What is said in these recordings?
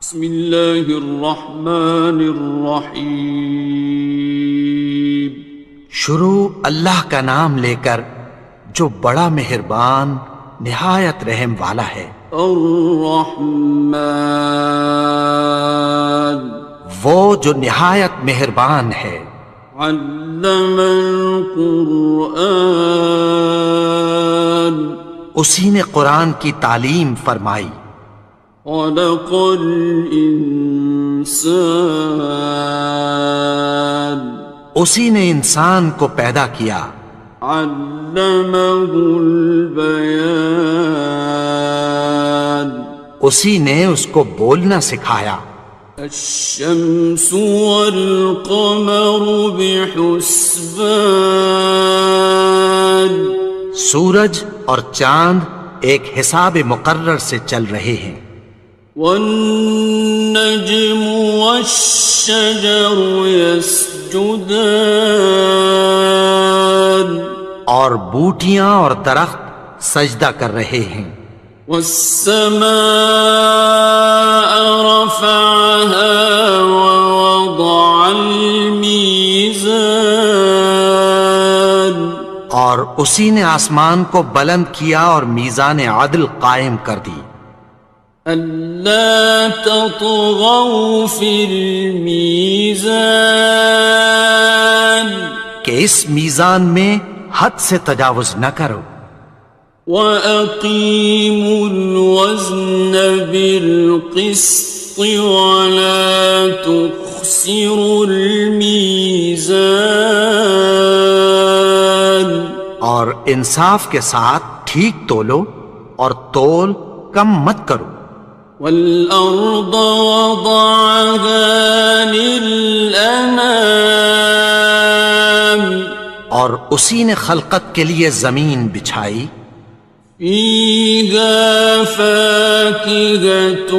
بسم اللہ الرحمن الرحیم۔ شروع اللہ کا نام لے کر جو بڑا مہربان نہایت رحم والا ہے۔ الرحمن، وہ جو نہایت مہربان ہے۔ علم القرآن، اسی نے قرآن کی تعلیم فرمائی۔ خلق الانسان، اسی نے انسان کو پیدا کیا۔ علمہ البیان، اسی نے اس کو بولنا سکھایا۔ الشمس والقمر بحسبان، سورج اور چاند ایک حساب مقرر سے چل رہے ہیں۔ والنجم والشجر يسجدان، اور بوٹیاں اور درخت سجدہ کر رہے ہیں۔ والسماء رفعها ووضع الميزان، اور اسی نے آسمان کو بلند کیا اور میزان عدل قائم کر دی۔ ألا تطغوا في الميزان، کہ اس میزان میں حد سے تجاوز نہ کرو۔ وَأَقِيمُوا الْوَزْنَ بِالْقِسْطِ وَلَا تُخْسِرُوا الْمِيزَانَ، اور انصاف کے ساتھ ٹھیک تولو اور تول کم مت کرو۔ وَالْأَرْضَ وَضَعَهَا لِلْأَنَامِ، اور اسی نے خلقت کے لیے زمین بچھائی۔ فِيهَا فَاكِهَةٌ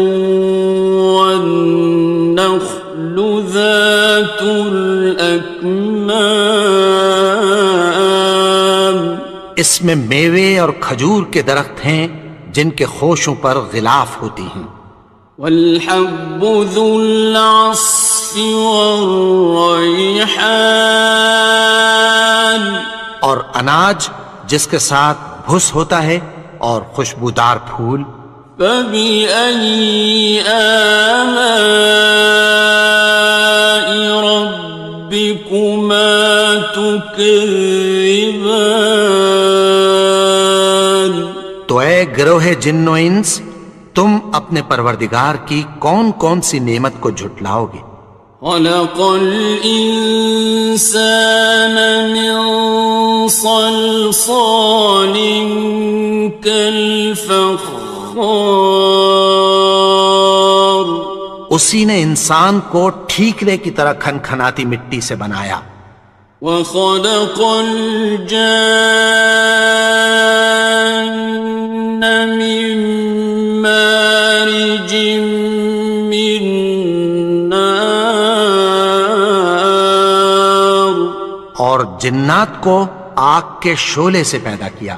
وَالنَّخْلُ ذَاتُ الْأَكْمَامِ، اس میں میوے اور کھجور کے درخت ہیں جن کے خوشوں پر غلاف ہوتی ہیں۔ وَالْحَبُّ ذُو الْعَصْفِ وَالرَّيْحَانِ، اور اناج جس کے ساتھ بھس ہوتا ہے اور خوشبودار پھول۔ فَبِأَيِّ آلَاءِ رَبِّكُمَا تُكَذِّبَانِ، تو اے گروہ جن و انس، تم اپنے پروردگار کی کون کون سی نعمت کو جھٹلاؤ گے؟ خَلَقَ الْإِنسَانَ مِنْ صَلْصَالٍ كَالْفَخَّارِ، اسی نے انسان کو ٹھیکرے کی طرح کھنکھناتی مٹی سے بنایا۔ وَخَلَقَ الْجَانَّ مِن مَّارِجٍ مِّن نَّارٍ، اور جنات کو آگ کے شعلے سے پیدا کیا۔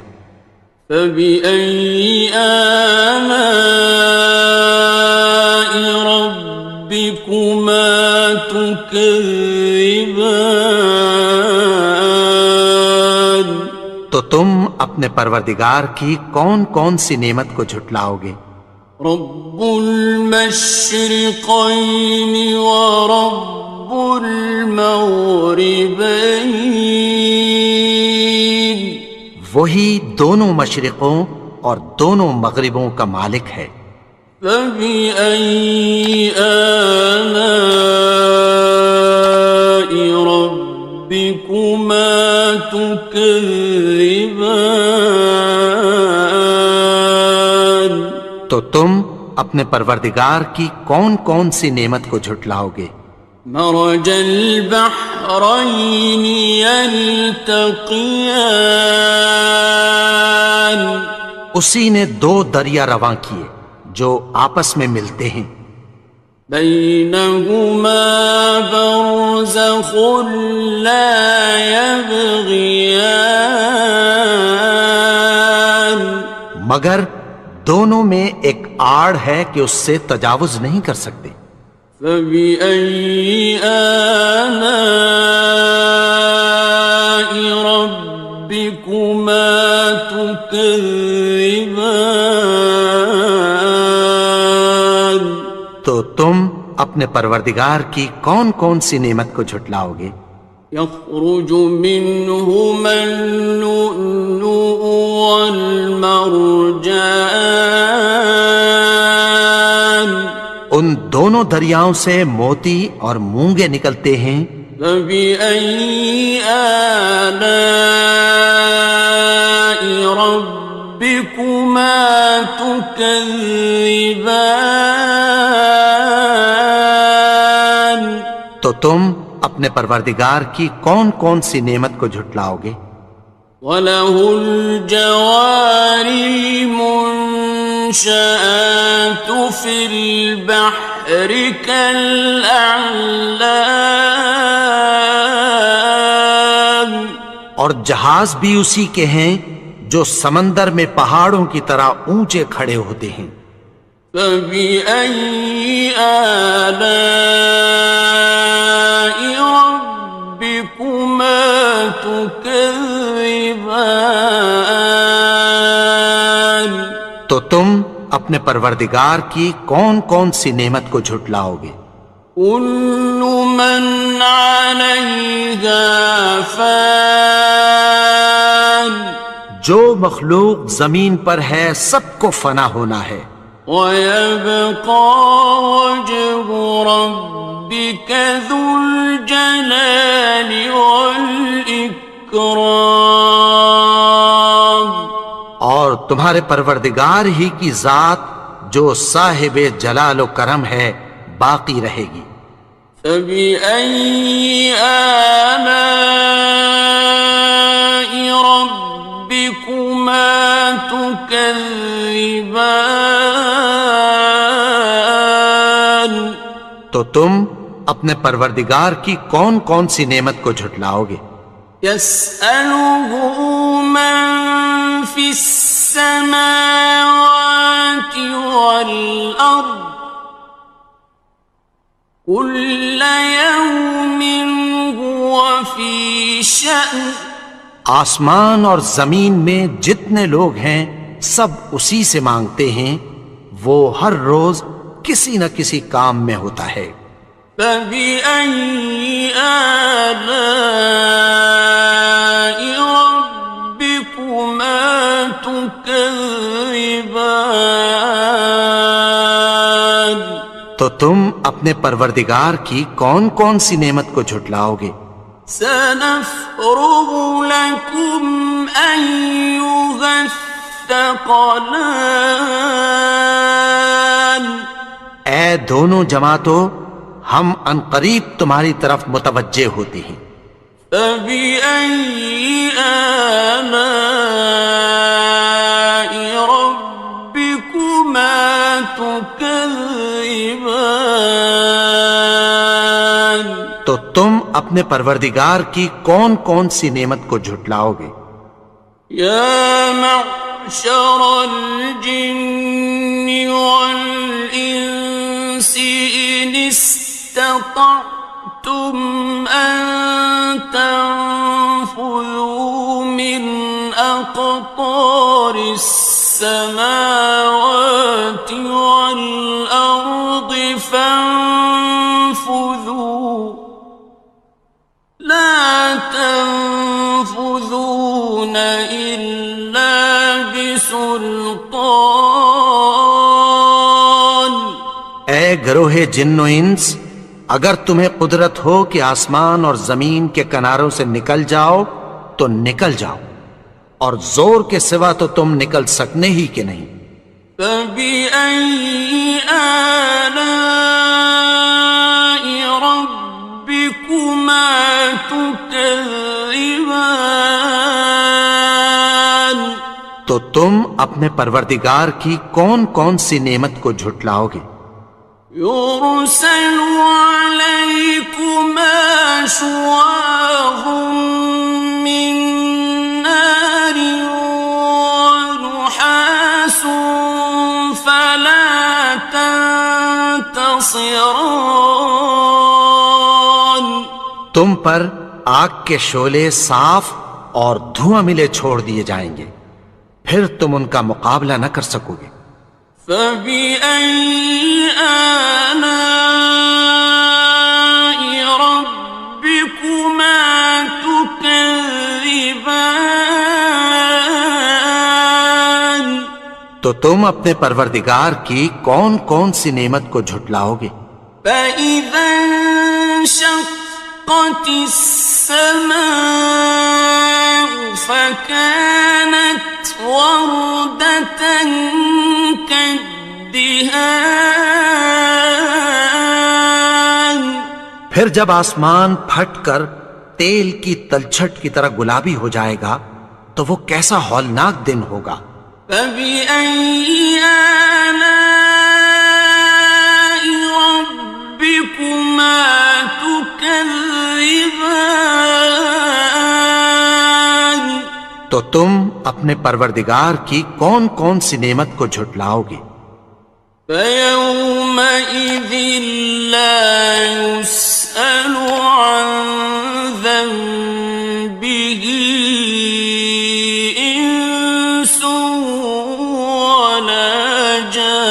فَبِأَيِّ آلَاءِ رَبِّكُمَا تُكَذِّبَانِ، تو تم اپنے پروردگار کی کون کون سی نعمت کو جھٹلاؤ گے؟ رب المشرقين ورب المغربين، وہی دونوں مشرقوں اور دونوں مغربوں کا مالک ہے۔ فَبِأَيِّ آلَاءِ رَبِّكُمَا تُكَذِّبَانِ، تو تم اپنے پروردگار کی کون کون سی نعمت کو جھٹلاؤ گے؟ مرج البحرين يلتقيان، اسی نے دو دریا رواں کیے جو آپس میں ملتے ہیں۔ بينهما برزخ لا يبغيان، مگر دونوں میں ایک آڑ ہے کہ اس سے تجاوز نہیں کر سکتے. فبأي آلاء ربكما تكذبان. تو تم اپنے پروردگار کی کون کون سی نعمت کو جھٹلاؤ گے؟ يخرج منهما اللؤلؤ والمرجان. ان دونوں دریاؤں سے موتی اور مونگے نکلتے ہیں. فبأي آلاء ربكما تكذبان. تو تم اپنے پروردگار کی کون کون سی نعمت کو جھٹلاؤ گے؟ وَلَهُ الْجَوَارِ الْمُنشَآتُ فِي الْبَحْرِ كَالْأَعْلَامِ. اور جہاز بھی اسی کے ہیں جو سمندر میں پہاڑوں کی طرح اونچے کھڑے ہوتے ہیں. فَبِأَيِّ آلَاءِ رَبِّكُمَا تُكَذِّبَانِ. تو تم اپنے پروردگار کی کون کون سی نعمت کو جھٹلاؤ گے؟ كُلُّ مَنْ عَلَيْهَا فَانٍ. جو مخلوق زمین پر ہے سب کو فنا ہونا ہے. وَيَبْقَى وَجْهُ رَبِّكَ ذُو الْجَلَالِ وَالْإِكْرَامِ. اور تمہارے پروردگار ہی کی ذات جو صاحب جلال و کرم ہے باقی رہے گی. فَبِأَيِّ آلَاءِ رَبِّكُمَا تُكَذِّبَانِ. تو تم اپنے پروردگار کی کون کون سی نعمت کو جھٹلاؤ گے؟ يَسْأَلُهُ مَن فِي السَّمَاوَاتِ وَالْأَرْضِ كُلَّ يَوْمٍ هُوَ فِي شَأْنٍ. آسمان اور زمین میں جتنے لوگ ہیں سب اسی سے مانگتے ہیں، وہ ہر روز کسی نہ کسی کام میں ہوتا ہے. فَبِأَيِّ آلَاءِ رَبِّكُمَا تُكَذِّبَانِ. تو تم اپنے پروردگار کی کون کون سی نعمت کو جھٹلاؤ گے؟ سَنَفْرُغُ لَكُمْ أَيُّهَ الثَّقَلَانِ. اے دونوں جماعتوں، ہم عنقریب تمہاری طرف متوجہ ہوتے ہیں. فَبِأَيِّ آلَاءِ رَبِّكُمَا تُكَذِّبَانِ. تو تم اپنے پروردگار کی کون کون سی نعمت کو جھٹلاؤ گے؟ يَا مَعْشَرَ الْجِنِّ وَالْإِنسِ إِنِ اسْتَطَعْتُمْ أَن تَنفُذُوا مِنْ أَقْطَارِ السَّمَاوَاتِ وَالْأَرْضِ فَانفُذُوا لَا تَنفُذُونَ إِلَّا بِسُلْطَانٍ. اے گروہ جن و انس، اگر تمہیں قدرت ہو کہ آسمان اور زمین کے کناروں سے نکل جاؤ تو نکل جاؤ، اور زور کے سوا تو تم نکل سکنے ہی کہ نہیں. فَبِأَيِّ آلَاءِ رَبِّكُمَا تُكَذِّبَانِ. تو تم اپنے پروردگار کی کون کون سی نعمت کو جھٹلاؤ گے؟ يُرْسَلُ عَلَيْكُمَا شُوَاظٌ مِّن نَّارٍ وَنُحَاسٌ خاصران. تم پر آگ کے شعلے صاف اور دھواں ملے چھوڑ دیے جائیں گے، پھر تم ان کا مقابلہ نہ کر سکو گے۔ فبأي آلاء ربكما تكذبان. تو تم اپنے پروردگار کی کون کون سی نعمت کو جھٹلاؤ گے؟ فإذا انشقت السماء فكانت وردة كالدهان. پھر جب آسمان پھٹ کر تیل کی تلچھٹ کی طرح گلابی ہو جائے گا تو وہ کیسا ہولناک دن ہوگا۔ فبأي آلاء ربكما تكذبان. تو تم اپنے پروردگار کی کون کون سی نعمت کو جھٹلاؤ گے؟ فيومئذ لا يسأل عن ذنبه إنس ولا جان.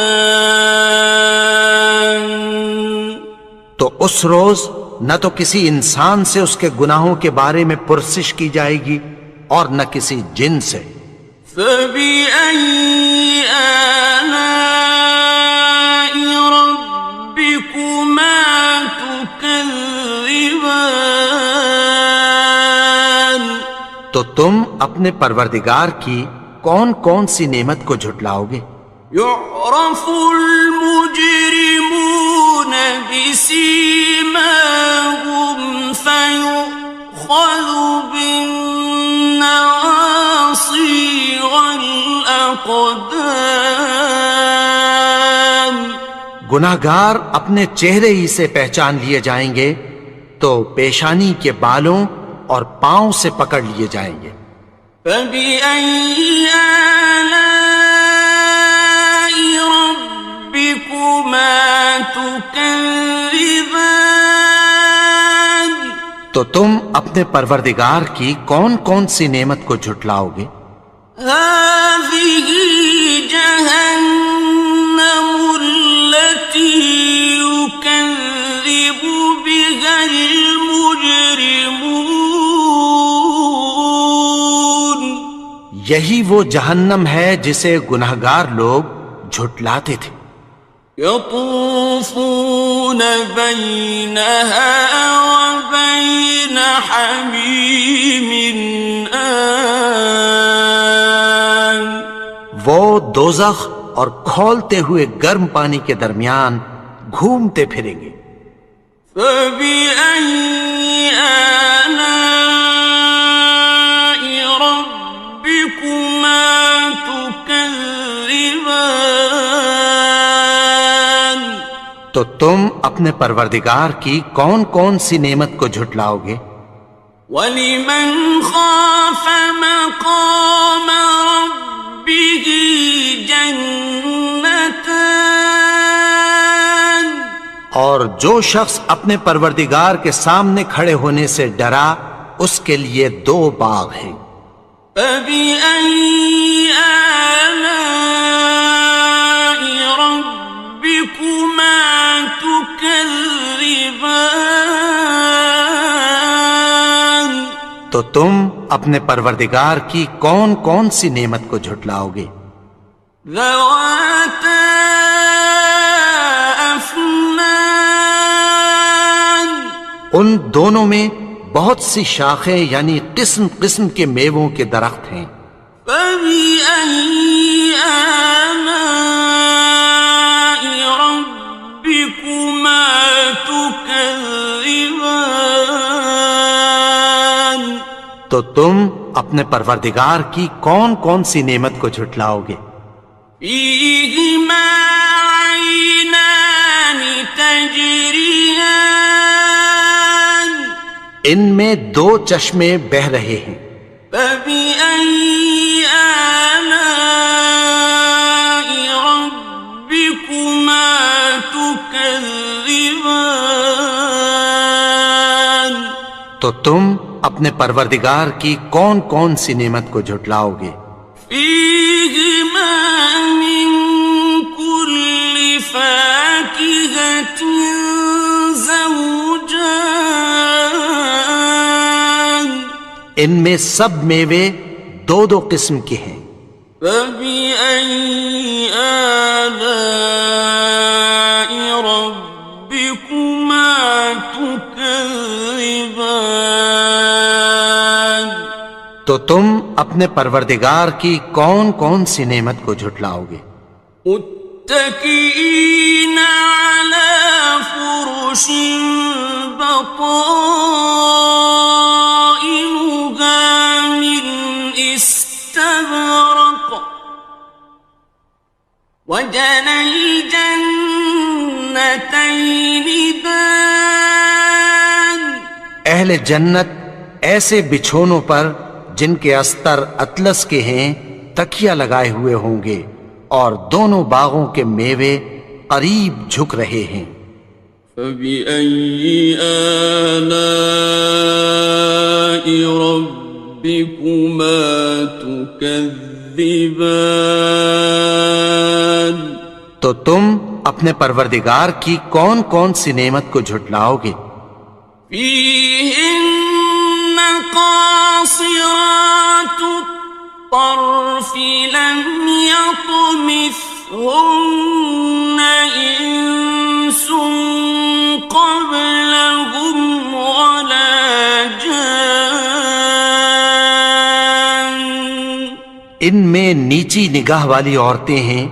تو اس روز نہ تو کسی انسان سے اس کے گناہوں کے بارے میں پرسش کی جائے گی اور نہ کسی جن سے۔ فبأي آلاء ربكما تكذبان. تو تم اپنے پروردگار کی کون کون سی نعمت کو جھٹلاؤ گے؟ يعرف المجرمون بسيماهم فيؤخذ بالنواصي والأقدام. گناہگار اپنے چہرے ہی سے پہچان لیے جائیں گے تو پیشانی کے بالوں اور پاؤں سے پکڑ لیے جائیں گے۔ فبأي آلاء ربكما تكذبان. تو تم اپنے پروردگار کی کون کون سی نعمت کو جھٹلاؤ گے؟ هذه جهنم التي يكذب بها المجرمون. یہی وہ جہنم ہے جسے گناہگار لوگ جھٹلاتے تھے۔ يطوفون بينها وبين حميم آن. وہ دوزخ اور کھولتے ہوئے گرم پانی کے درمیان گھومتے پھریں گے۔ فبأي آلاء ربكما تكذبان. تو تم اپنے پروردگار کی کون کون سی نعمت کو جھٹلاؤ گے؟ وَلِمَنْ خَافَ مَقَامَ رَبِّهِ جَنَّتَانِ. اور جو شخص اپنے پروردگار کے سامنے کھڑے ہونے سے ڈرا اس کے لیے 2 باغ ہیں۔ فَبِأَيِّ آلَاءِ رَبِّكُمَا تُكَذِّبَانِ. تو تم اپنے پروردگار کی کون کون سی نعمت کو جھٹلاؤ گے؟ ذَوَاتَا أَفْنَانٍ. ان دونوں میں بہت سی شاخیں یعنی قسم قسم کے میووں کے درخت ہیں۔ فَبِأَيِّ آلَاءِ رَبِّكُمَا تُكَذِّبَانِ. تو تم اپنے پروردگار کی کون کون سی نعمت کو جھٹلاؤ گے؟ فِيهِمَا عَيْنَانِ تَجْرِيَانِ. ان میں 2 چشمے بہہ رہے ہیں۔ فَبِأَيِّ آلَاءِ رَبِّكُمَا تُكَذِّبَانِ. تكذبان تو تم اپنے پروردگار کی کون کون سی نعمت کو جھٹلاؤ گے؟ فيهما من كل فاكهة زوجان ان میں سب میوے دو دو قسم کے ہیں۔ فبأي آلاء ربكما تكذبان تو تم اپنے پروردگار کی کون کون سی نعمت کو جھٹلاؤ گے؟ متكئين على فرش بطائنها من استبرق وجنى الجنتين دان اہل جنت ایسے بچھونوں پر جن کے استر اطلس کے ہیں تکیہ لگائے ہوئے ہوں گے، اور دونوں باغوں کے میوے قریب جھک رہے ہیں۔ فبأي آلاء ربكما تكذبان تو تم اپنے پروردگار کی کون کون سی نعمت کو جھٹلاؤ گے؟ فيهن قاصرات الطرف لم يطمثهن إنس قبلهم ولا جان ان میں نیچی نگاہ والی عورتیں ہیں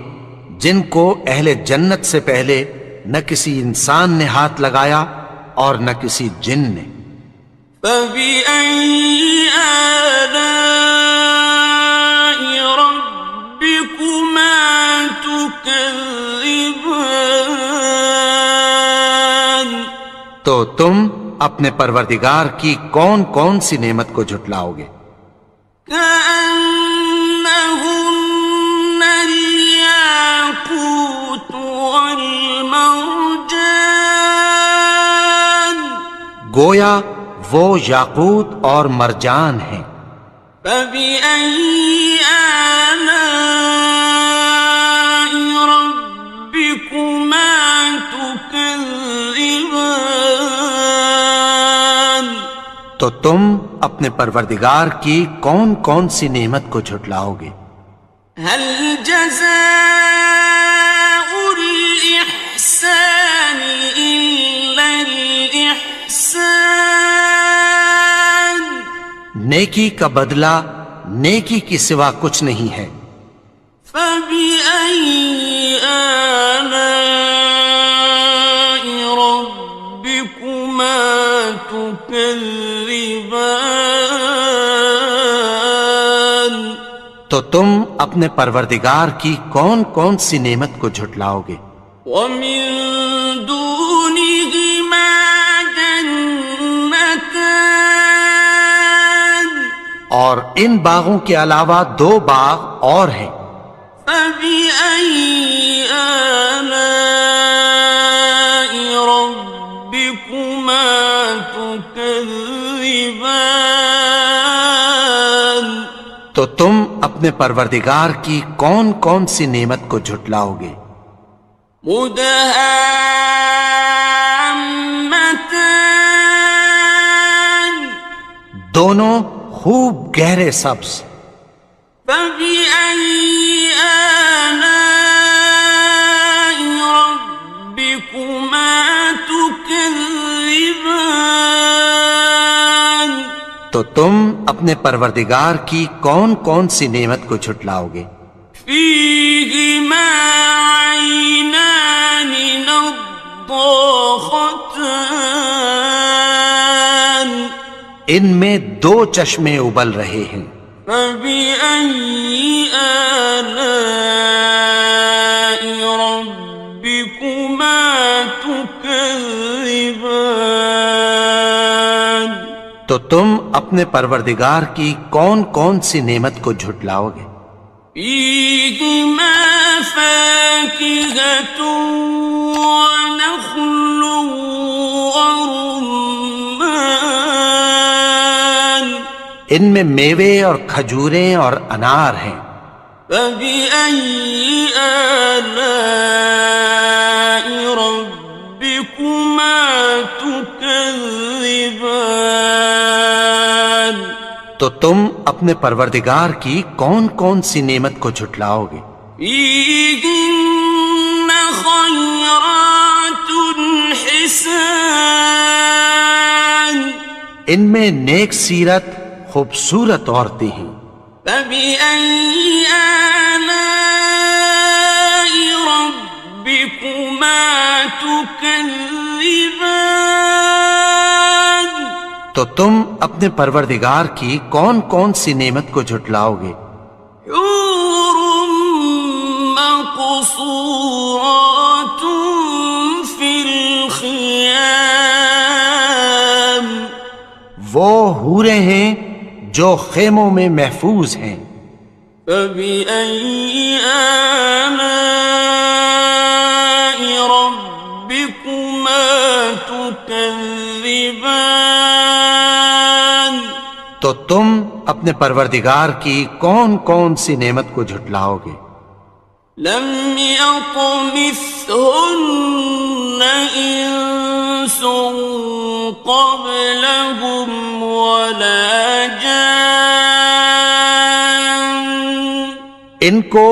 جن کو اہل جنت سے پہلے نہ کسی انسان نے ہاتھ لگایا اور نہ کسی جن نے۔ فبأي آلاء ربكما تكذبان تو تم اپنے پروردگار کی کون کون سی نعمت کو جھٹلاؤ گے؟ كأنهن الياقوت والمرجان گویا وہ یاقوت اور مرجان ہیں۔ فبأي آلاء ربكما تكذبان تو تم اپنے پروردگار کی کون کون سی نعمت کو جھٹلاؤ گے؟ هل جزاء الإحسان إلا الإحسان نیکی کا بدلہ نیکی کی سوا کچھ نہیں ہے۔ فبأي آلاء ربكما تكذبان تو تم اپنے پروردگار کی کون کون سی نعمت کو جھٹلاؤ گے؟ ومن دونهما جنتان اور ان باغوں کے علاوہ دو باغ اور ہیں۔ فبأي آلاء ربكما تكذبان تو تم اپنے پروردگار کی کون کون سی نعمت کو جھٹلاؤ گے؟ مدهامتان دونوں خوب گہرے سبز۔ فبأي آلاء ربكما تكذبان تو تم اپنے پروردگار کی کون کون سی نعمت کو جھٹلاؤ گے؟ فيهما عينان نضاختان ان میں دو چشمے ابل رہے ہیں۔ فبأي آلاء ربكما تكذبان تو تم اپنے پروردگار کی کون کون سی نعمت کو جھٹلاؤ گے؟ فيهما فاكهة ونخل ورمان ان میں میوے اور کھجوریں اور انار ہیں. فبأي آلاء ربكما تكذبان تو تم اپنے پروردگار کی کون کون سی نعمت کو جھٹلاؤ گے؟ فيهن خيرات حسان ان میں نیک سیرت خوبصورت عورتیں ہیں. فبأي آلاء ربكما تكذبان تو تم اپنے پروردگار کی کون کون سی نعمت کو جھٹلاؤ گے؟ حور مقصورات في الخيام وہ حوریں ہیں جو خیموں میں محفوظ ہیں. فبأي آلاء ربكما تكذبان تو تم اپنے پروردگار کی کون کون سی نعمت کو جھٹلاؤ گے؟ لم يطمثهن إنس قبلهم ولا جان ان کو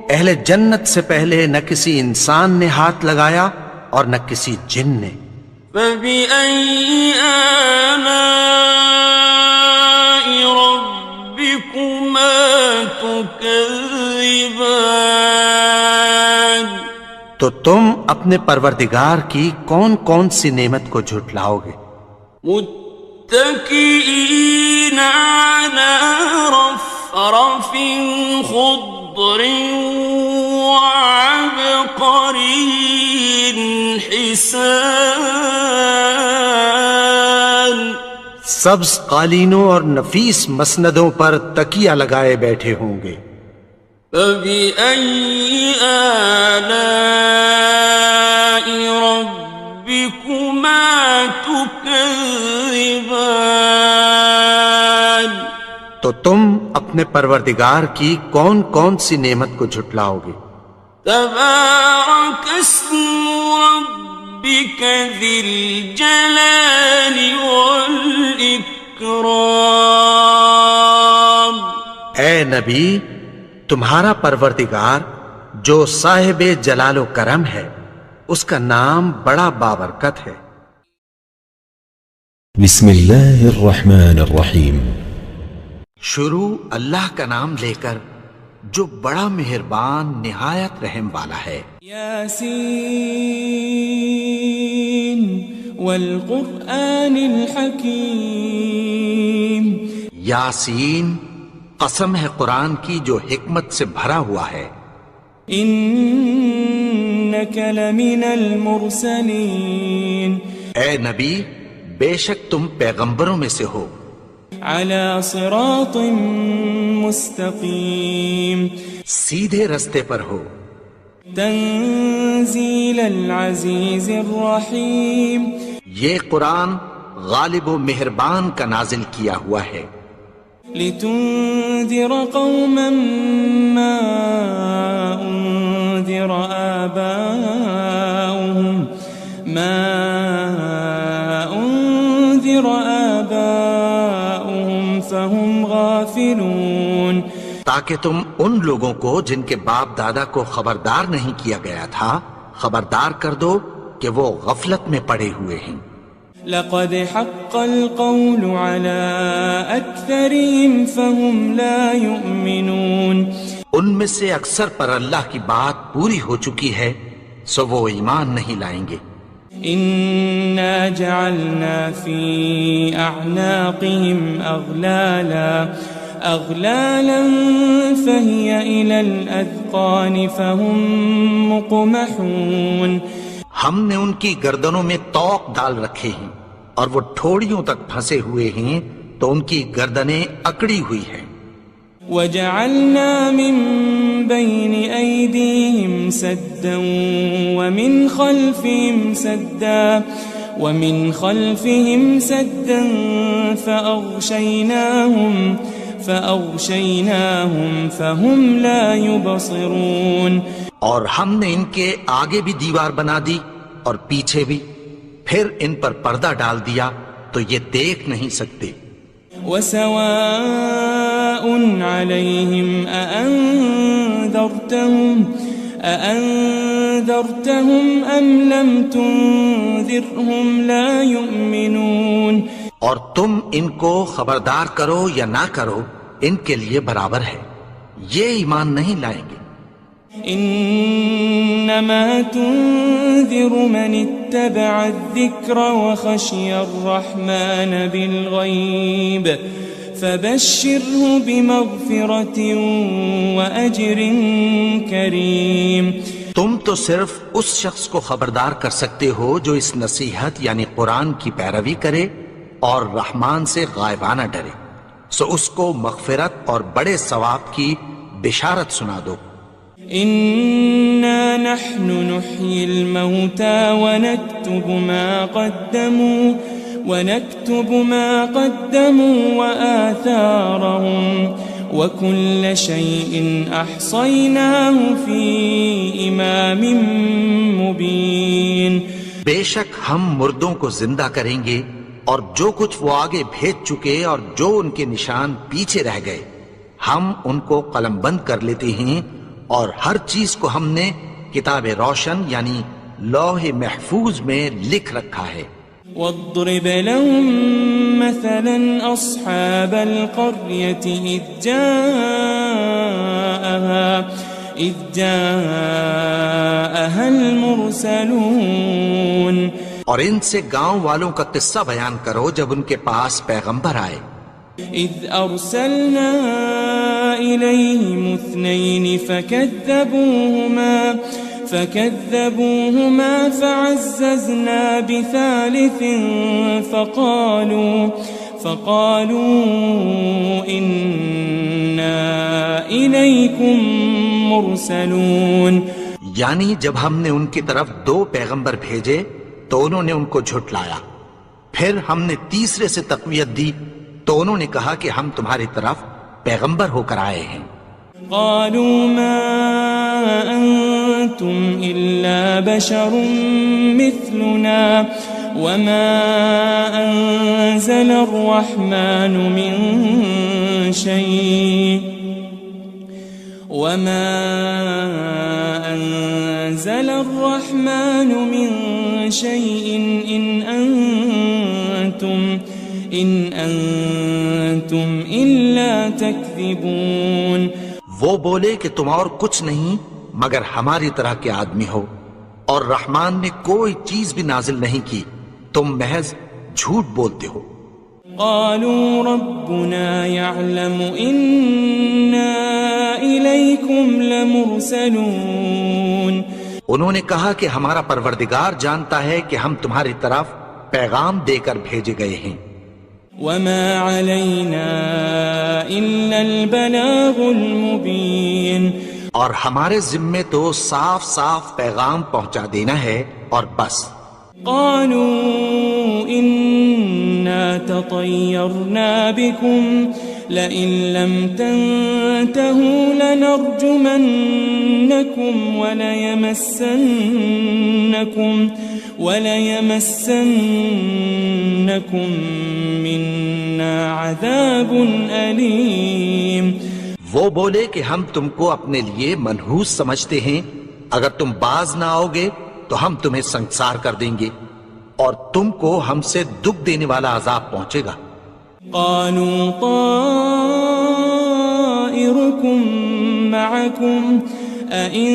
اہل جنت سے پہلے نہ کسی انسان نے ہاتھ لگایا اور نہ کسی جن نے. فبأي آلاء ربكما تكذبان تو تم اپنے پروردگار کی کون کون سی نعمت کو جھٹلاؤ گے؟ متكئين على رفرف خضر وعبقري حسان سبز قالینوں اور نفیس مسندوں پر تکیہ لگائے بیٹھے ہوں گے. فبأي آلاء ربكما تكذبان تو تم اپنے پروردگار کی کون کون سی نعمت کو جھٹلاؤ گے؟ تبارك اسم ربك ذي الجلال والإكرام اے نبی، تمہارا پروردگار جو صاحب جلال و کرم ہے، اس کا نام بڑا بابرکت ہے. بسم اللہ الرحمن الرحیم. شروع اللہ کا نام لے کر جو بڑا مہربان نہایت رحم والا ہے. یاسین والقرآن الحکیم. یاسین، قسم ہے قرآن کی جو حکمت سے بھرا ہوا ہے. انک لمن المرسلین. اے نبی، بے شک تم پیغمبروں میں سے ہو. علی صراط مستقیم. سیدھے رستے پر ہو. تنزیل العزیز الرحیم. یہ قرآن غالب و مہربان کا نازل کیا ہوا ہے. لتنذر قوما ما انذر آباؤهم فهم غافلون. تاکہ تم ان لوگوں کو جن کے باپ دادا کو خبردار نہیں کیا گیا تھا خبردار کر دو کہ وہ غفلت میں پڑے ہوئے ہیں. لقد حق القول على أكثرهم فهم لا يؤمنون. ان میں سے اکثر پر اللہ کی بات پوری ہو چکی ہے سو وہ ایمان نہیں لائیں گے. إنا جعلنا في أعناقهم أغلالا فهي إلى الأذقان فهم مقمحون. ہم نے ان کی گردنوں میں طوق ڈال رکھے ہیں اور وہ ٹھوڑیوں تک پھنسے ہوئے ہیں تو ان کی گردنیں اکڑی ہوئی ہیں. وجعلنا من بين أيديهم سدا ومن خلفهم سدا فأغشيناهم فهم لا يبصرون. اور ہم نے ان کے آگے بھی دیوار بنا دی اور پیچھے بھی، پھر ان پر پردہ ڈال دیا تو یہ دیکھ نہیں سکتے. وسواء عليهم أأنذرتهم أم لم تنذرهم لا يؤمنون. اور تم ان کو خبردار کرو یا نہ کرو، ان کے لیے برابر ہے، یہ ایمان نہیں لائیں گے. انما تنذر من اتبع الذکر وخشی الرحمن بالغیب فبشره بمغفرة واجر کریم. تم تو صرف اس شخص کو خبردار کر سکتے ہو جو اس نصیحت یعنی قرآن کی پیروی کرے اور رحمان سے غائبانہ ڈرے، سو اس کو مغفرت اور بڑے ثواب کی بشارت سنا دو. إنا نحن نحيي الموتى ونكتب ما قدموا وآثارهم وكل شيء أحصيناه في إمام مبين. بے شک ہم مردوں کو زندہ کریں گے اور جو کچھ وہ آگے بھیج چکے اور جو ان کے نشان پیچھے رہ گئے ہم ان کو قلم بند کر لیتے ہیں، اور ہر چیز کو ہم نے کتاب روشن یعنی لوح محفوظ میں لکھ رکھا ہے. واضرب لهم مثلا أصحاب القرية إذ جاءها المرسلون. اور ان سے گاؤں والوں کا قصہ بیان کرو جب ان کے پاس پیغمبر آئے. إذ أرسلنا إليهم 2 فكذبوهما فعززنا بثالث فقالوا إنا إليكم مرسلون. یعنی جب ہم نے ان کی طرف 2 پیغمبر بھیجے تو انہوں نے ان کو جھٹلایا، پھر ہم نے تیسرے سے تقویت دی تو انہوں نے کہا کہ ہم تمہاری طرف پیغمبر ہو کر آئے ہیں. قالوا ما أنتم إلا بشر مثلنا وما أنزل الرحمن من شيء إن أنتم إلا تكذبون. وہ بولے کہ تم اور کچھ نہیں مگر ہماری طرح کے آدمی ہو، اور رحمان نے کوئی چیز بھی نازل نہیں کی، تم محض جھوٹ بولتے ہو. قالوا ربنا يعلم إنا إليكم لمرسلون. انہوں نے کہا کہ ہمارا پروردگار جانتا ہے کہ ہم تمہاری طرف پیغام دے کر بھیجے گئے ہیں. وما علينا إلا البلاغ المبين. اور ہمارے ذمے تو صاف صاف پیغام پہنچا دینا ہے اور بس. قالوا إنا تطيرنا بكم لئن لم تنتهوا لنرجمنكم وليمسنكم منا عذاب أليم. وہ بولے کہ ہم تم کو اپنے لیے منحوس سمجھتے ہیں، اگر تم باز نہ آؤ گے تو ہم تمہیں سنسار کر دیں گے اور تم کو ہم سے دکھ دینے والا عذاب پہنچے گا. قالوا طائركم معكم أئن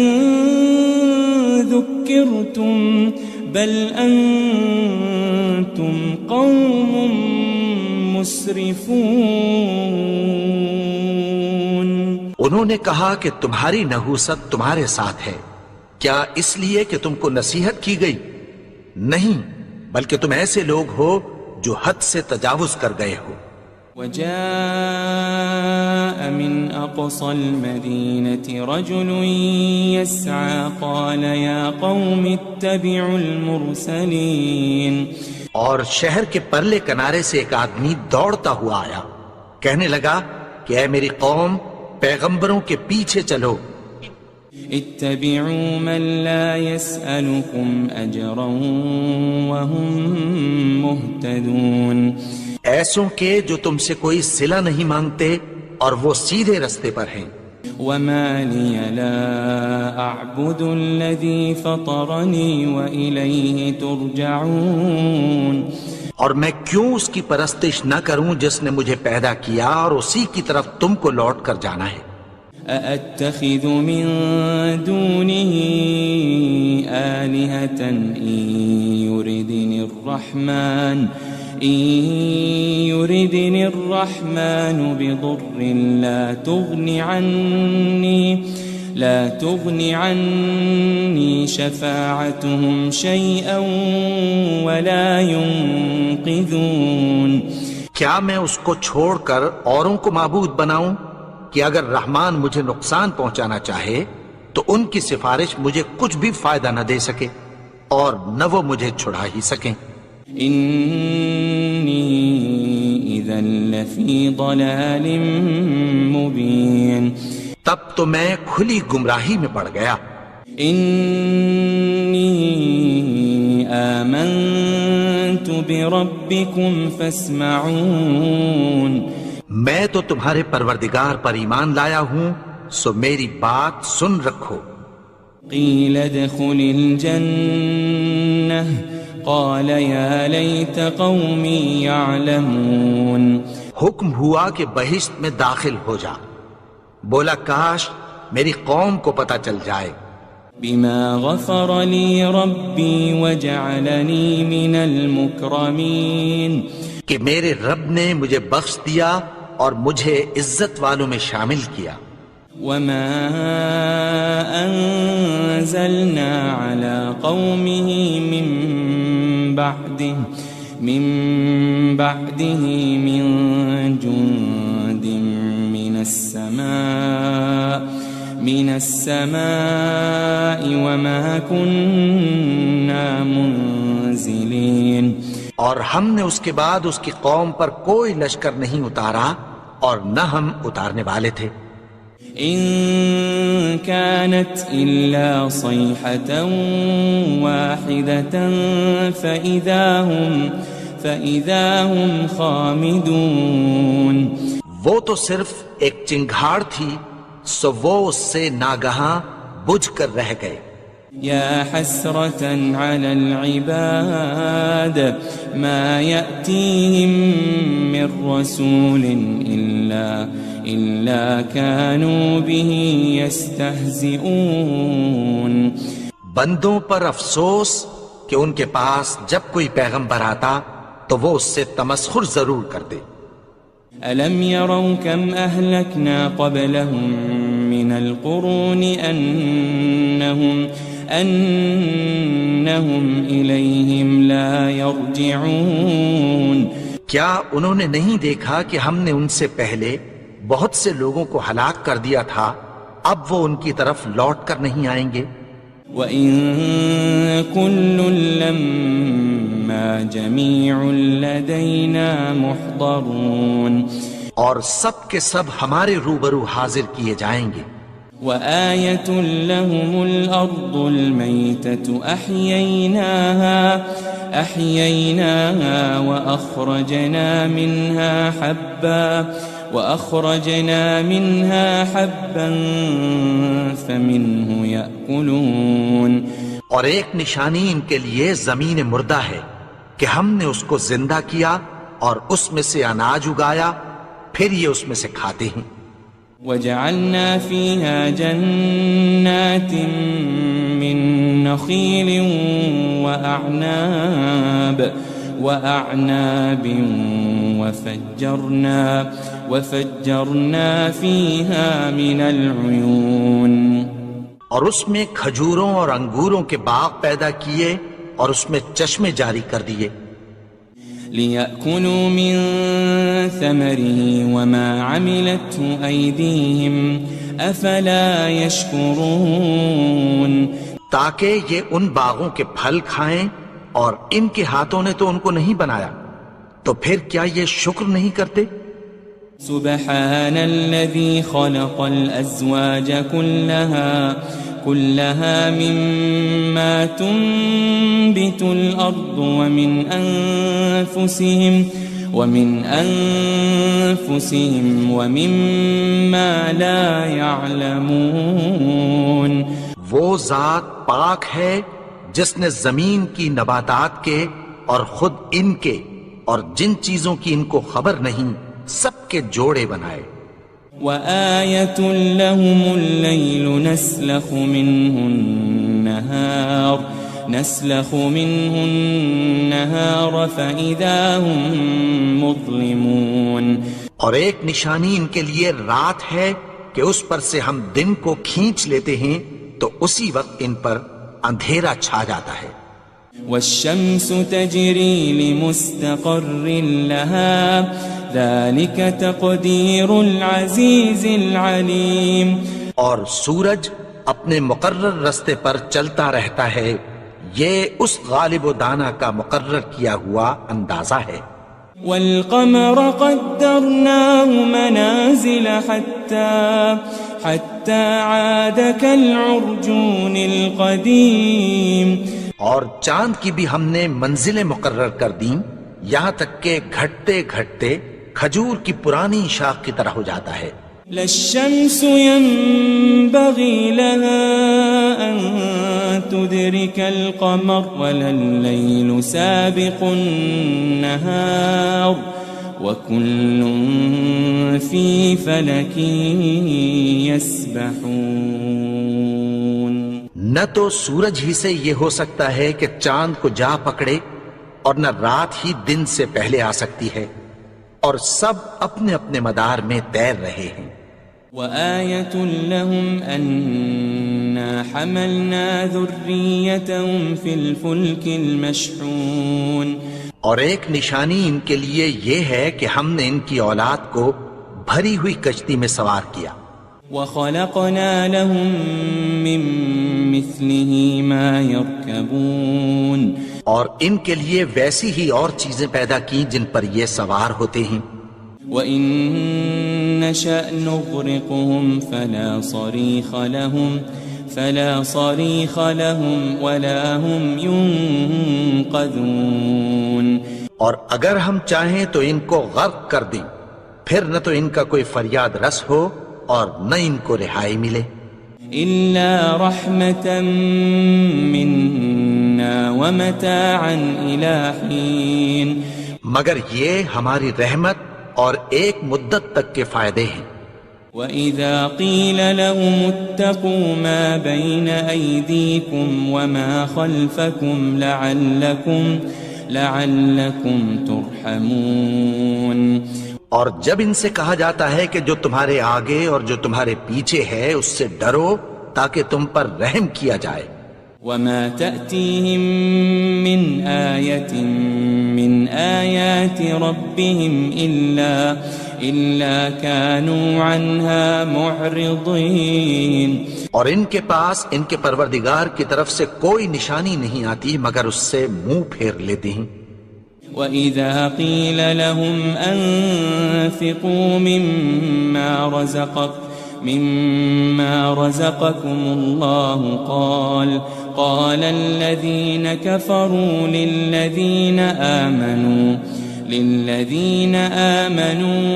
ذكرتم بل أنتم قوم مسرفون. انہوں نے کہا کہ تمہاری نحوست تمہارے ساتھ ہے، کیا اس لیے کہ تم کو نصیحت کی گئی؟ نہیں، بلکہ تم ایسے لوگ ہو جو حد سے تجاوز کر گئے ہو. وجاء من أقصى المدينة رجل يسعى قال يا قوم اتبعوا المرسلين. اور شہر کے پرلے کنارے سے ایک آدمی دوڑتا ہوا آیا، کہنے لگا کہ اے میری قوم، پیغمبروں کے پیچھے چلو. اتبعوا من لا يسألكم أجرا وهم مهتدون. ایسوں کے جو تم سے کوئی صلہ نہیں مانگتے اور وہ سیدھے رستے پر ہیں. وما لي لا أعبد الذي فطرني وإليه ترجعون. اور میں کیوں اس کی پرستش نہ کروں جس نے مجھے پیدا کیا اور اسی کی طرف تم کو لوٹ کر جانا ہے. أأتخذ من دونه آلهة إن يردني الرحمن بضر لا تغني عني شفاعتهم شيئا ولا ينقذون. کیا میں اس کو چھوڑ کر اوروں کو معبود بناؤں کہ اگر رحمان مجھے نقصان پہنچانا چاہے تو ان کی سفارش مجھے کچھ بھی فائدہ نہ دے سکے اور نہ وہ مجھے چھڑا ہی سکیں. إني إذا لفي ضلال مبين. تب تو میں کھلی گمراہی میں پڑ گیا. إني آمنت بربكم فاسمعون. میں تو تمہارے پروردگار پر ایمان لایا ہوں، سو میری بات سن رکھو. قيل ادخل الجنة قال يا ليت قومي يعلمون. حکم ہوا کہ بہشت میں داخل ہو جا. بولا کاش میری قوم کو پتہ چل جائے. بما غفر لي ربي وجعلني من المكرمين. کہ میرے رب نے مجھے بخش دیا اور مجھے عزت والوں میں شامل کیا. وما أنزلنا على قومه من بعده من جند من السماء وما كنا منزلين. اور ہم نے اس کے بعد اس کی قوم پر کوئی لشکر نہیں اتارا اور نہ ہم اتارنے والے تھے. إن كانت إلا صيحة واحدة فإذا هم خامدون. وہ تو صرف ایک چنگھاڑ تھی، سو وہ اس سے ناگہاں بجھ کر رہ گئے. يا حسرة على العباد ما يأتيهم من رسول إلا كانوا به يستهزئون. بندوں پر افسوس کہ ان کے پاس جب کوئی پیغمبر آتا تو وہ اس سے تمسخر ضرور کرتے. ألم يروا كم أهلكنا قبلهم من القرون أنهم إليهم لا يرجعون. کیا انہوں نے نہیں دیکھا کہ ہم نے ان سے پہلے بہت سے لوگوں کو ہلاک کر دیا تھا، اب وہ ان کی طرف لوٹ کر نہیں آئیں گے. وَإِن كُلٌّ لَمَّا جَمِيعٌ لَدَيْنَا مُحْضَرُونَ. اور سب کے سب ہمارے روبرو حاضر کیے جائیں گے. وَآيَةٌ لَهُمُ الْأَرْضُ الْمَيْتَةُ أَحْيَيْنَاهَا وأخرجنا منها حبا فمنه يأكلون. اور ایک نشانی ان کے لیے زمین مردہ ہے کہ ہم نے اس کو زندہ کیا اور اس میں سے اناج اگایا، پھر یہ اس میں سے کھاتے ہیں. وجعلنا فيها جنات من نخيل وأعناب وفجرنا فيها من العيون. اور اس میں کھجوروں اور انگوروں کے باغ پیدا کیے اور اس میں چشمے جاری کر دیے. ليأكلوا من ثمره وما عملته أيديهم أفلا يشكرون تاکہ یہ ان باغوں کے پھل کھائیں اور ان کے ہاتھوں نے تو ان کو نہیں بنایا، تو پھر کیا یہ شکر نہیں کرتے؟ سبحان الذي خلق الأزواج كلها مما تنبت الأرض ومن أنفسهم ومما لا يعلمون وہ ذات پاک ہے جس نے زمین کی نباتات کے اور خود ان کے اور جن چیزوں کی ان کو خبر نہیں سب کے جوڑے بنائے۔ وآية لهم الليل نسلخ منه النهار فإذا هم مظلمون اور ایک نشانی ان کے لیے رات ہے کہ اس پر سے ہم دن کو کھینچ لیتے ہیں تو اسی وقت ان پر اندھیرا چھا جاتا ہے۔ والشمس تجري لمستقر لها ذلك تقدير العزيز العليم اور سورج اپنے مقرر رستے پر چلتا رہتا ہے، یہ اس غالب و دانا کا مقرر کیا ہوا اندازہ ہے۔ والقمر قدرناه منازل حتى عاد كالعرجون القديم اور چاند کی بھی ہم نے منزلیں مقرر کر دیں یہاں تک کہ گھٹتے گھٹتے کھجور کی پرانی شاخ کی طرح ہو جاتا ہے۔ لا الشمس ينبغي لها أن تدرك القمر ولا الليل سابق النهار وكل في فلك يسبحون نہ تو سورج ہی سے یہ ہو سکتا ہے کہ چاند کو جا پکڑے اور نہ رات ہی دن سے پہلے آ سکتی ہے، اور سب اپنے اپنے مدار میں تیر رہے ہیں۔ وآية لهم أنا حملنا ذريتهم في الفلك المشحون اور ایک نشانی ان کے لیے یہ ہے کہ ہم نے ان کی اولاد کو بھری ہوئی کشتی میں سوار کیا۔ وخلقنا لهم من مثله ما يركبون اور ان کے لیے ویسی ہی اور چیزیں پیدا کی جن پر یہ سوار ہوتے ہیں۔ وَإِن نَّشَأْ نُغْرِقْهُمْ فَلَا صَرِيخَ لَهُمْ وَلَا هُمْ يُنقَذُونَ اور اگر ہم چاہیں تو ان کو غرق کر دیں، پھر نہ تو ان کا کوئی فریاد رس ہو اور نہ ان کو رہائی ملے۔ إِلَّا رَحْمَةً مِّنَّا وَمَتَاعًا إِلَى حِينٍ مگر یہ ہماری رحمت اور ایک مدت تک کے فائدے ہیں۔ وَإِذَا قِيلَ لَهُمُ اتَّقُوا مَا بَيْنَ أَيْدِيكُمْ وَمَا خَلْفَكُمْ لَعَلَّكُمْ تُرْحَمُونَ اور جب ان سے کہا جاتا ہے کہ جو تمہارے آگے اور جو تمہارے پیچھے ہے اس سے ڈرو تاکہ تم پر رحم کیا جائے۔ وَمَا تَأْتِيهِم مِّنْ آيَةٍ مِّنْ آيَاتِ رَبِّهِمْ إِلَّا كَانُوا عَنْهَا مُعْرِضِينَ اور ان کے پاس ان کے پروردگار کی طرف سے کوئی نشانی نہیں آتی مگر اس سے منہ پھیر لیتے ہیں۔ وَإِذَا قِيلَ لَهُمْ أَنفِقُوا مِمَّا رَزَقَكُمُ اللَّهُ قَالَ الَّذِينَ كَفَرُوا لِلَّذِينَ آمَنُوا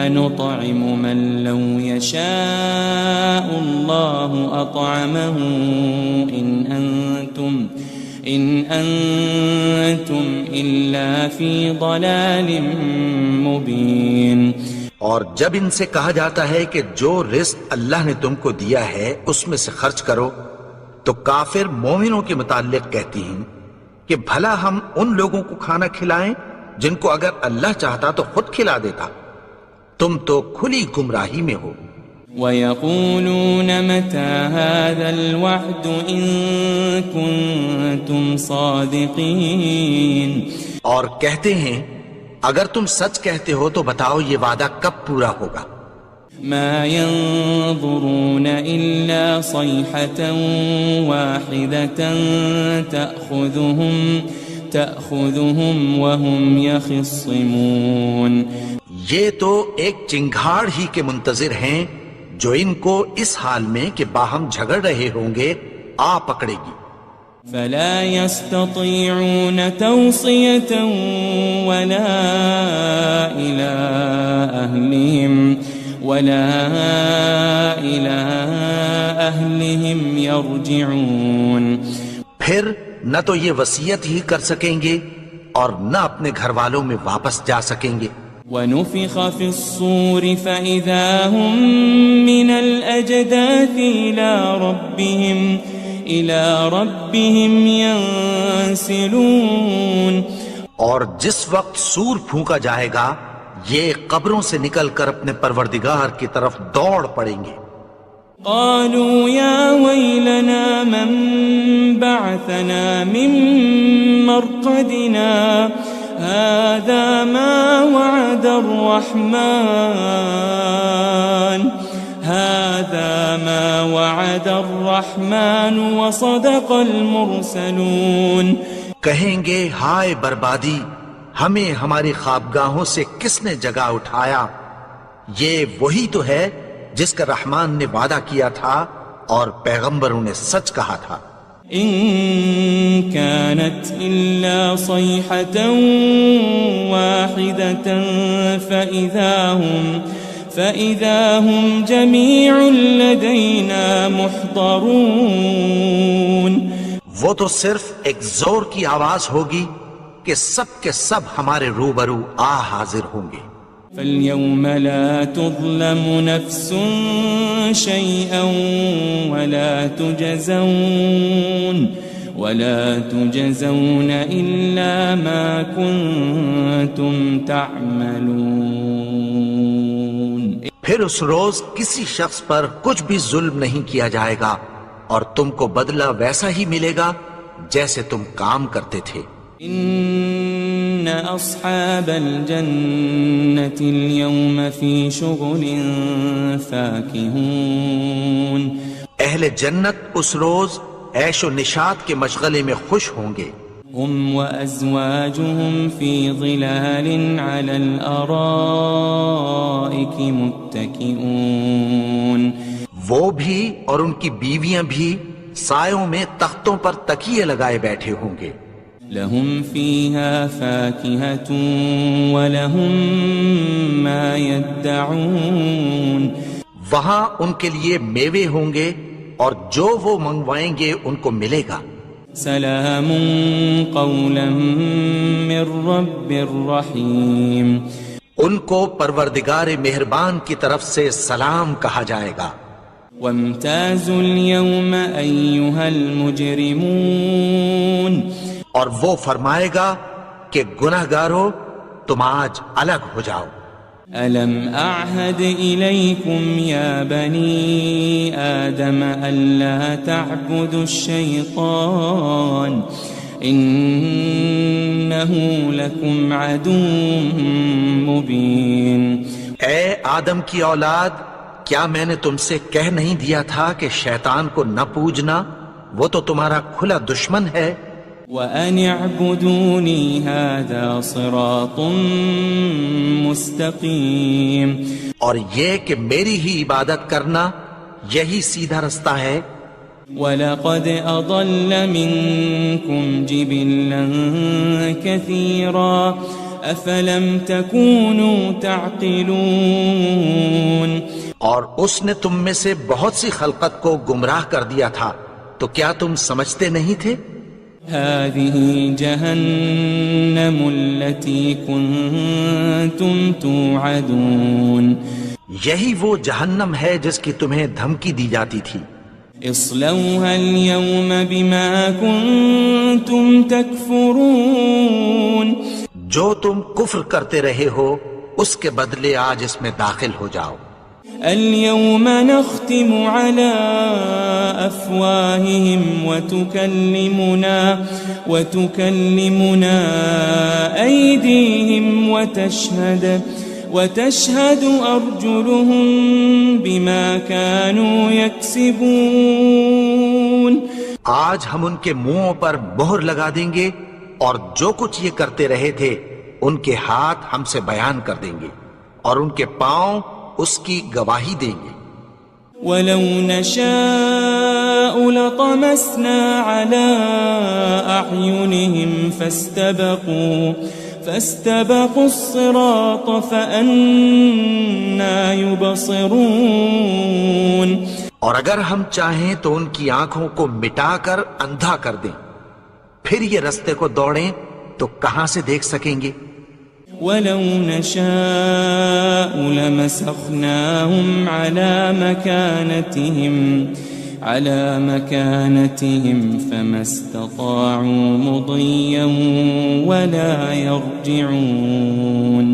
أَنُطْعِمُ مَن لَّوْ يَشَاءُ اللَّهُ أَطْعَمَهُ إِنْ أَنْتُمْ إِلَّا فِي ضَلَالٍ مُبِينٍ اور جب ان سے کہا جاتا ہے کہ جو رزق اللہ نے تم کو دیا ہے اس میں سے خرچ کرو، تو کافر مومنوں کے متعلق کہتی ہیں کہ بھلا ہم ان لوگوں کو کھانا کھلائیں جن کو اگر اللہ چاہتا تو خود کھلا دیتا، تم تو کھلی گمراہی میں ہو۔ وَيَقُولُونَ مَتَى هَذَا الْوَعْدُ إِن كُنتُمْ صَادِقِينَ اور کہتے ہیں اگر تم سچ کہتے ہو تو بتاؤ یہ وعدہ کب پورا ہوگا؟ ما ينظرون إلا صيحة واحدة تأخذهم وهم يخصمون. یہ تو ایک چنگھاڑ ہی کے منتظر ہیں جو ان کو اس حال میں کہ باہم جھگڑ رہے ہوں گے آ پکڑے گی. فلا يستطيعون توصية ولا إلى أهلهم يرجعون. پھر نہ تو یہ وصیت ہی کر سکیں گے اور نہ اپنے گھر والوں میں واپس جا سکیں گے. ونفخ في الصور فإذا هم من الأجداث إلى ربهم ينسلون. اور جس وقت سور پھونکا جائے گا یہ قبروں سے نکل کر اپنے پروردگار کی طرف دوڑ پڑیں گے. قالوا يا ويلنا من بعثنا من مرقدنا هذا ما وعد الرحمن وصدق المرسلون. کہیں گے ہائے بربادی، ہمیں ہماری خوابگاہوں سے کس نے جگا اٹھایا؟ یہ وہی تو ہے جس کا رحمان نے وعدہ کیا تھا اور پیغمبروں نے سچ کہا تھا. إن كانت إلا صيحة واحدة فإذا هم جميع لدينا محضرون. وہ تو صرف ایک زور کی آواز ہوگی کہ سب کے سب ہمارے روبرو آ حاضر ہوں گے. فاليوم لا تظلم نفس شيئا ولا تجزون إلا ما كنتم تعملون. پھر اس روز کسی شخص پر کچھ بھی ظلم نہیں کیا جائے گا اور تم کو بدلہ ویسا ہی ملے گا جیسے تم کام کرتے تھے. إن أصحاب الجنة اليوم في شغل فاكهون. اہل جنت اس روز عیش و نشاط کے مشغلے میں خوش ہوں گے. هم وأزواجهم في ظلال على الأرائك متكئون. وہ بھی اور ان کی بیویاں بھی سایوں میں تختوں پر تکیے لگائے بیٹھے ہوں گے. لهم فيها فاكهة ولهم ما يدعون. وہاں ان کے لیے میوے ہوں گے اور جو وہ منگوائیں گے ان کو ملے گا. سلام قولا من رب رحیم. ان کو پروردگار مہربان کی طرف سے سلام کہا جائے گا. وامتازوا اليوم أيها المجرمون. اور وہ فرمائے گا کہ گناہگارو تم آج الگ ہو جاؤ. ألم أعهد إليكم يا بني آدم ألا تعبدوا الشيطان إنه لكم عدو مبين. اے آدم کی اولاد، کیا میں نے تم سے کہہ نہیں دیا تھا کہ شیطان کو نہ پوجنا، وہ تو تمہارا کھلا دشمن ہے. وَأَنِ اعْبُدُونِي هَذَا صِرَاطٌ مُسْتَقِيمٌ. اور یہ کہ میری ہی عبادت کرنا یہی سیدھا رستہ ہے. وَلَقَدْ أَضَلَّ مِنْكُمْ جِبِلًّا كَثِيرًا أَفَلَمْ تَكُونُوا تَعْقِلُونَ. اور اس نے تم میں سے بہت سی خلقت کو گمراہ کر دیا تھا، تو کیا تم سمجھتے نہیں تھے؟ هذه جهنم التي كنتم توعدون. یہی وہ جہنم ہے جس کی تمہیں دھمکی دی جاتی تھی. اصلوها اليوم بما كنتم تكفرون. جو تم کفر کرتے رہے ہو اس کے بدلے آج اس میں داخل ہو جاؤ. اليوم نختم على أفواههم وتكلمنا أيديهم وتشهد أرجلهم بما كانوا يكسبون. آج ہم ان کے منہوں پر مہر لگا دیں گے اور جو کچھ یہ کرتے رہے تھے ان کے ہاتھ ہم سے بیان کر دیں گے اور ان کے پاؤں اس کی گواہی دیں گے. وَلَوْ نَشَاءُ لَطَمَسْنَا عَلَىٰ أَعْيُنِهِمْ فَاسْتَبَقُوا الصِّرَاطَ فَأَنَّىٰ يُبْصِرُونَ. اور اگر ہم چاہیں تو ان کی آنکھوں کو مٹا کر اندھا کر دیں، پھر یہ رستے کو دوڑیں تو کہاں سے دیکھ سکیں گے. وَلَوْ نَشَاءُ لَمَسَخْنَاهُمْ عَلَىٰ مَكَانَتِهِمْ فَمَا اسْتَطَاعُوا مُضِيًّا وَلَا يَرْجِعُونَ.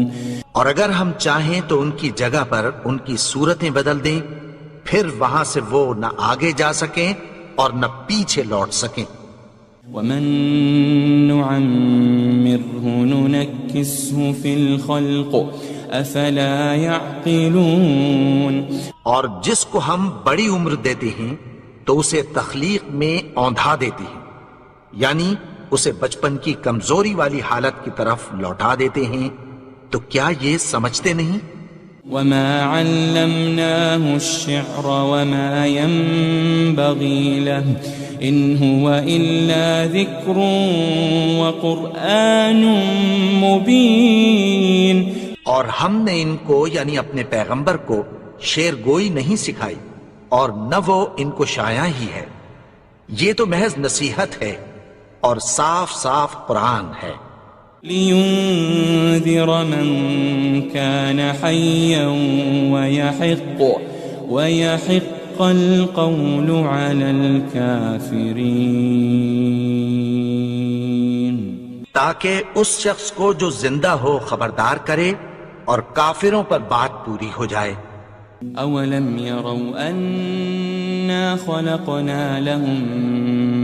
اور اگر ہم چاہیں تو ان کی جگہ پر ان کی صورتیں بدل دیں، پھر وہاں سے وہ نہ آگے جا سکیں اور نہ پیچھے لوٹ سکیں. وَمَن نُعَمِّرْهُ نُنَكِّسْهُ فِي الْخَلْقِ أَفَلَا يَعْقِلُونَ. اور جس کو ہم بڑی عمر دیتے ہیں تو اسے تخلیق میں اوندھا دیتے ہیں، یعنی اسے بچپن کی کمزوری والی حالت کی طرف لوٹا دیتے ہیں. تو کیا یہ سمجھتے نہیں؟ وَمَا عَلَّمْنَاهُ الشِّعْرَ وَمَا يَنبَغِي لَهُ إِنْ هُوَ إِلَّا ذِكْرٌ وَقُرْآنٌ مُبِينٌ. اور ہم نے ان کو یعنی اپنے پیغمبر کو شعر گوئی نہیں سکھائی اور نہ وہ ان کو شایع ہی ہے، یہ تو محض نصیحت ہے اور صاف صاف قرآن ہے. لِيُنذِرَ مَن كَانَ حَيًّا وَيَحِقَّ الْقَوْلُ عَلَى الْكَافِرِينَ. تاکہ اس شخص کو جو زندہ ہو خبردار کرے اور کافروں پر بات پوری ہو جائے. أَوَلَمْ يَرَوْا أَنَّا خَلَقْنَا لَهُم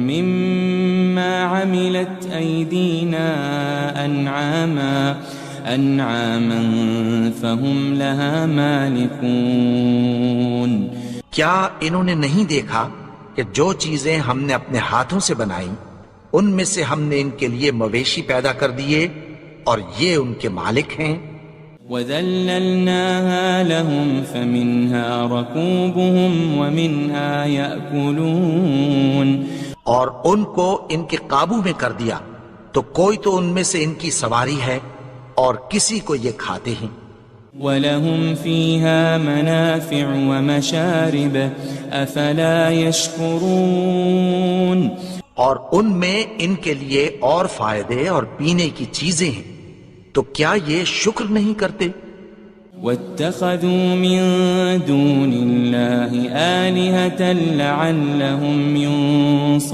مِّمَّا عَمِلَتْ أَيْدِينَا أَنْعَامًا فَهُمْ لَهَا مَالِكُونَ. کیا انہوں نے نہیں دیکھا کہ جو چیزیں ہم نے اپنے ہاتھوں سے بنائیں ان میں سے ہم نے ان کے لیے مویشی پیدا کر دیے اور یہ ان کے مالک ہیں. وَذَلَّلْنَاهَا لَهُمْ فَمِنْهَا رَكُوبُهُمْ وَمِنْهَا يَأْكُلُونَ. اور ان کو ان کے قابو میں کر دیا تو کوئی تو ان میں سے ان کی سواری ہے اور کسی کو یہ کھاتے ہیں. وَلَهُمْ فِيهَا مَنَافِعُ وَمَشَارِبُ أَفَلَا يَشْكُرُونَ. اور ان میں ان کے لیے اور فائدے اور پینے کی چیزیں ہیں، تو کیا یہ شکر نہیں کرتے؟ وَاتَّخَذُوا مِن دُونِ اللَّهِ آلِهَةً لَعَلَّهُمْ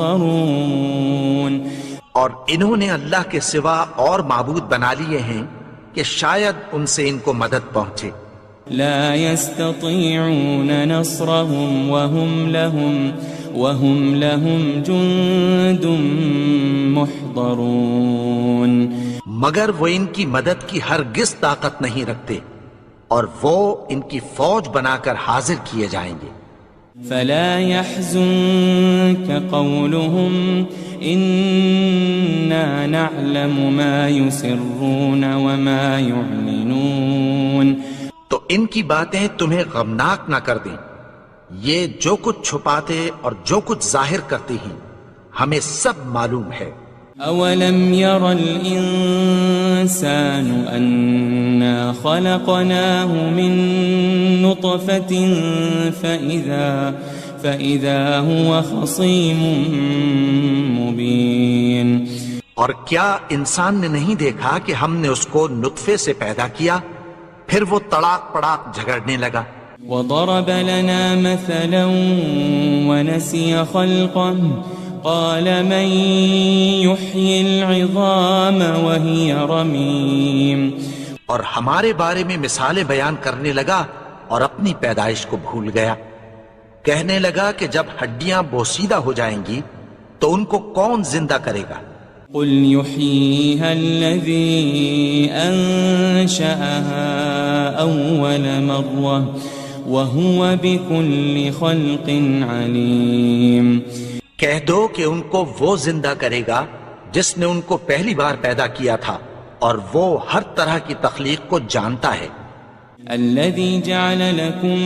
يُنصَرُونَ. اور انہوں نے اللہ کے سوا اور معبود بنا لیے ہیں کہ شاید ان سے ان کو مدد پہنچے. لا يستطيعون نصرهم وهم لهم جند محضرون. مگر وہ ان کی مدد کی ہرگز طاقت نہیں رکھتے اور وہ ان کی فوج بنا کر حاضر کیے جائیں گے. فلا يحزنك قولهم إنا نعلم ما يسرون وما يعلنون. تو ان کی باتیں تمہیں غمناک نہ کر دیں، یہ جو کچھ چھپاتے اور جو کچھ ظاہر کرتے ہیں ہمیں سب معلوم ہے. أولم ير الإنسان أنا خلقناه من نطفة فإذا هو خصيم مبين. اور کیا انسان نے نہیں دیکھا کہ ہم نے اس کو نطفے سے پیدا کیا پھر وہ تڑاک پڑاک جھگڑنے لگا. وضرب لنا مثلا ونسي خلقه قال من يحيي العظام وهي رميم. اور ہمارے بارے میں مثالیں بیان کرنے لگا اور اپنی پیدائش کو بھول گیا. کہنے لگا کہ جب ہڈیاں بوسیدہ ہو جائیں گی تو ان کو کون زندہ کرے گا؟ قل يحييها الذي أنشأها أول مرة وهو بكل خلق عليم. کہہ دو کہ ان کو وہ زندہ کرے گا جس نے ان کو پہلی بار پیدا کیا تھا اور وہ ہر طرح کی تخلیق کو جانتا ہے. الذي جعل لكم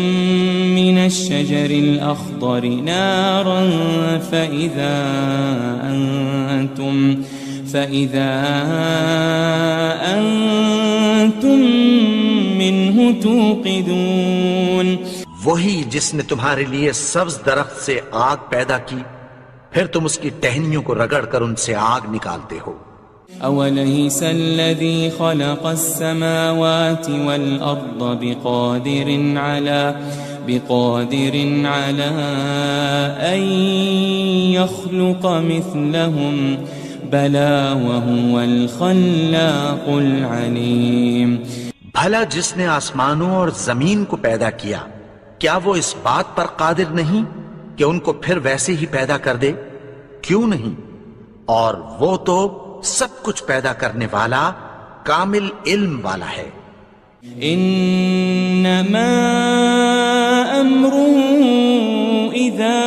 من الشجر الأخضر نارا فإذا أنتم منه توقدون. وہی جس نے تمہارے لیے سبز درخت سے آگ پیدا کی پھر تم اس کی ٹہنیوں کو رگڑ کر ان سے آگ نکالتے ہو. أوليس الذي خلق السماوات والأرض بقادر على أن يخلق مثلهم بلى وهو الخلاق العليم. بھلا جس نے آسمانوں اور زمین کو پیدا کیا کیا وہ اس بات پر قادر نہیں کہ ان کو پھر ویسے ہی پیدا کر دے؟ کیوں نہیں؟ اور وہ تو سب کچھ پیدا کرنے والا کامل علم والا ہے. انما امره اذا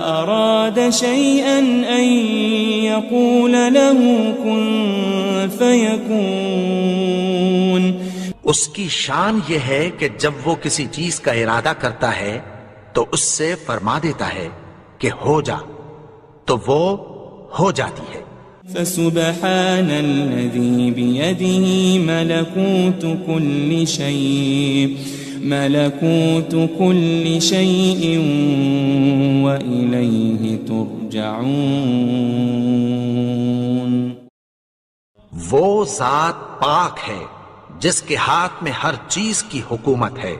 اراد شيئا ان يقول له كن فيكون. اس کی شان یہ ہے کہ جب وہ کسی چیز کا ارادہ کرتا ہے تو اس سے فرما دیتا ہے کہ ہو جا تو وہ ہو جاتی ہے. فسبحان الذي بيده ملكوت كل شيء وإليه ترجعون. وہ ذات پاک ہے جس کے ہاتھ میں ہر چیز کی حکومت ہے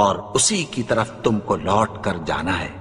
اور اسی کی طرف تم کو لوٹ کر جانا ہے.